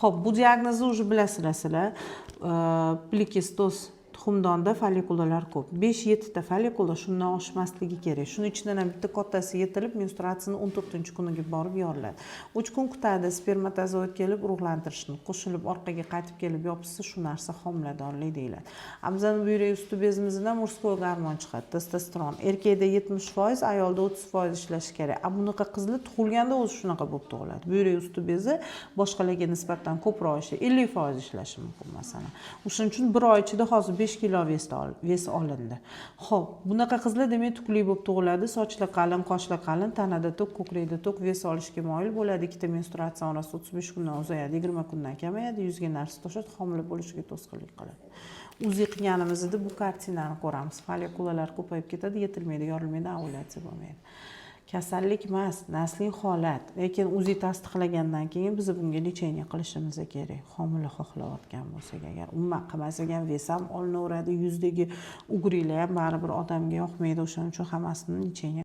Xo'p, bu diagnozni уже bilasizlar. Plikistoz tuxumdonda follikulalar ko'p. 5-7 ta follikula shundan oshmasligi kerak. Shuning ichidan ham bitta kattasi yetilib, menstruatsiyani 14-kuniga borib yoriladi. 3 kun kutadi, spermatozoid kelib urug'lantirishni, qo'shilib orqaga qaytib kelib yopishsa, shu narsa homiladorlik deyiladi. Bizning buyrak usti bezimizdan murskoy gormon chiqadi, testosteron. Erkakda 70%, ayolda 30% ishlashi kerak. Bunaqa qizlar tug'ilganda o'zi shunaqa bo'lib tug'iladi. Buyrak usti bezi boshqalarga nisbatan ko'proq ishlaydi, 50% ishlashi mumkin masalan. O'shuning uchun bir oy ichida hozir 5 kilo vес olindi. Xo'p, bunaqa qizlar demak tukli bo'lib tug'iladi, sochlar qalin, qoshlar qalin, tanada to'q, ko'krakda to'q, ves olishga moyil bo'ladi. Ikkita menstruatsiya orasi 35 kundan uzayadi, 20 kundan kamayadi, yuzga narsa to'shadi, homila bo'lishiga to'sqinlik qiladi. Uzi qilganimizda bu kartinani ko'ramiz. Follikulalar ko'payib ketadi, yetilmaydi, yorilmaydi, ovulyatsiya bo'lmaydi. Kasallik emas, nasliy holat. Lekin uzi tasdiqlagandan keyin biz bunga lecheniya qilishimiz kerak. Homila xohlayotgan bo'lsak agar, umuman qilmasak ham ves ham olinaveradi, yuzdagi ugrilar ham baribir odamga yoqmaydi. O'shaning uchun hammasini lecheniya